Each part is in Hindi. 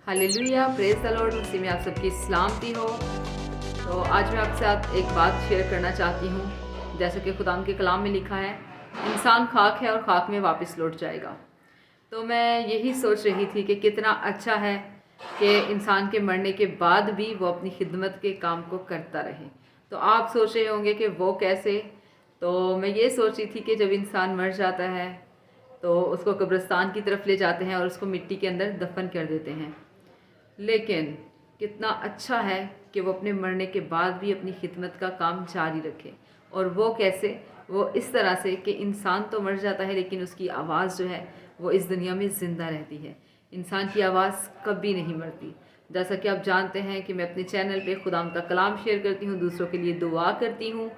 Hallelujah, praise the Lord. मसीह में आप सबकी सलामती हो। तो आज मैं आपके साथ एक बात शेयर करना चाहती हूँ। जैसा कि खुदाम के कलाम में लिखा है, इंसान खाक है और खाक में वापस लौट जाएगा। तो मैं यही सोच रही थी कि कितना अच्छा है कि इंसान के मरने के बाद भी वो अपनी खिदमत के काम को करता रहे। तो आप सोच रहे होंगे कि वो कैसे। तो मैं ये सोच रही थी कि जब इंसान मर जाता है तो उसको कब्रिस्तान की तरफ ले जाते हैं और उसको मिट्टी के अंदर दफन कर देते हैं। लेकिन कितना अच्छा है कि वो अपने मरने के बाद भी अपनी खिदमत का काम जारी रखे। और वो कैसे? वो इस तरह से कि इंसान तो मर जाता है लेकिन उसकी आवाज़ जो है वो इस दुनिया में ज़िंदा रहती है। इंसान की आवाज़ कभी नहीं मरती। जैसा कि आप जानते हैं कि मैं अपने चैनल पे खुदाम का कलाम शेयर करती हूँ, दूसरों के लिए दुआ करती हूँ।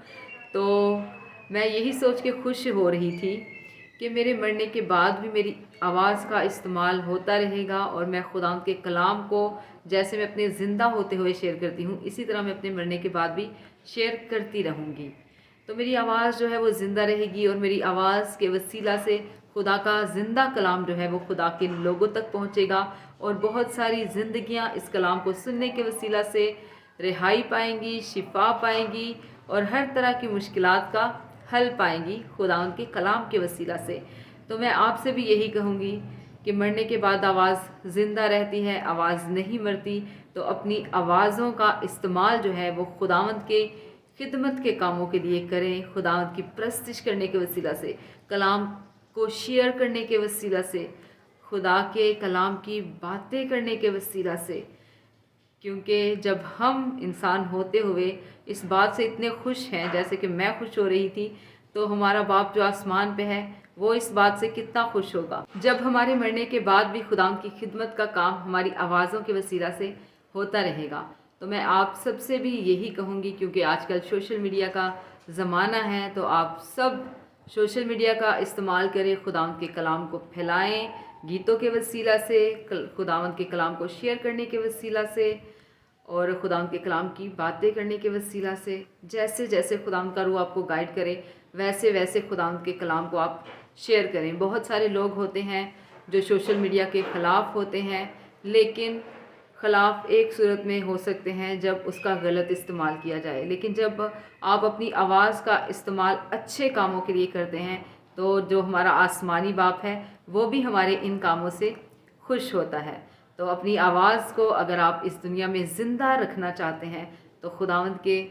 तो मैं यही सोच के खुश हो रही थी कि मेरे मरने के बाद भी मेरी आवाज़ का इस्तेमाल होता रहेगा और मैं खुदाम के कलाम को जैसे मैं अपने ज़िंदा होते हुए शेयर करती हूँ, इसी तरह मैं अपने मरने के बाद भी शेयर करती रहूँगी। तो मेरी आवाज़ जो है वो ज़िंदा रहेगी और मेरी आवाज़ के वसीला से खुदा का ज़िंदा कलाम जो है वो खुदा के लोगों तक पहुँचेगा और बहुत सारी ज़िंदगियाँ इस कलाम को सुनने के वसीला से रिहाई पाएंगी, शिफा पाएंगी और हर तरह की मुश्किलात का हल पाएंगी खुदा के कलाम के वसीला से। तो मैं आपसे भी यही कहूँगी कि मरने के बाद आवाज़ ज़िंदा रहती है, आवाज़ नहीं मरती। तो अपनी आवाज़ों का इस्तेमाल जो है वो खुदावंद के खिदमत के कामों के लिए करें, खुदावंद की प्रस्तिश करने के वसीला से, कलाम को शेयर करने के वसीला से, खुदा के कलाम की बातें करने के वसीला से। क्योंकि जब हम इंसान होते हुए इस बात से इतने खुश हैं जैसे कि मैं खुश हो रही थी, तो हमारा बाप जो आसमान पे है वो इस बात से कितना खुश होगा जब हमारे मरने के बाद भी खुदा की खिदमत का काम हमारी आवाज़ों के वसीला से होता रहेगा। तो मैं आप सबसे भी यही कहूँगी, क्योंकि आजकल सोशल मीडिया का ज़माना है, तो आप सब सोशल मीडिया का इस्तेमाल करें, खुदावंद के कलाम को फैलाएं, गीतों के वसीला से, खुदावंद के कलाम को शेयर करने के वसीला से और खुदावंद के कलाम की बातें करने के वसीला से। जैसे जैसे खुदावंद का रूह आपको गाइड करे वैसे वैसे खुदावंद के कलाम को आप शेयर करें। बहुत सारे लोग होते हैं जो सोशल मीडिया के ख़िलाफ़ होते हैं, लेकिन ख़िलाफ़ एक सूरत में हो सकते हैं जब उसका गलत इस्तेमाल किया जाए। लेकिन जब आप अपनी आवाज़ का इस्तेमाल अच्छे कामों के लिए करते हैं तो जो हमारा आसमानी बाप है वो भी हमारे इन कामों से खुश होता है। तो अपनी आवाज़ को अगर आप इस दुनिया में ज़िंदा रखना चाहते हैं तो खुदावंद के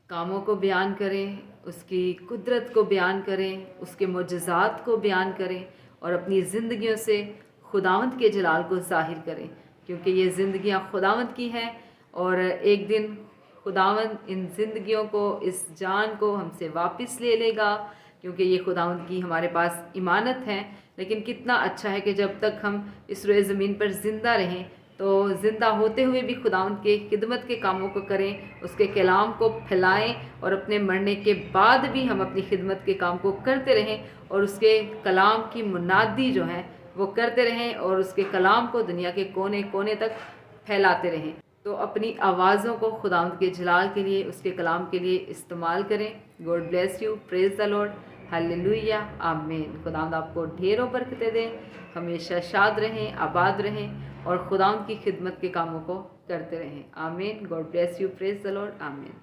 कामों को बयान करें, उसकी कुदरत को बयान करें, उसके मोजज़ात को बयान करें और अपनी ज़िंदगियों से खुदावंद के जलाल को ज़ाहिर करें। क्योंकि ये ज़िंदगियाँ खुदावंद की हैं और एक दिन खुदावंद इन ज़िंदगियों को, इस जान को हमसे वापस ले लेगा, क्योंकि ये खुदावंद की हमारे पास इमानत है। लेकिन कितना अच्छा है कि जब तक हम इस रोए ज़मीन पर ज़िंदा रहें तो ज़िंदा होते हुए भी खुदावंद के खिदमत के कामों को करें, उसके कलाम को फैलाएं और अपने मरने के बाद भी हम अपनी खिदमत के काम को करते रहें और उसके कलाम की मुनादी जो है वो करते रहें और उसके कलाम को दुनिया के कोने कोने तक फैलाते रहें। तो अपनी आवाज़ों को खुदावंद के जलाल के लिए, उसके कलाम के लिए इस्तेमाल करें। God bless you, praise the Lord, hallelujah, आमीन। खुदावंद आपको ढेरों बरकतें दें, हमेशा शाद रहें, आबाद रहें और खुदावंद की खिदमत के कामों को करते रहें। आमीन। God bless you, praise the Lord, आमीन।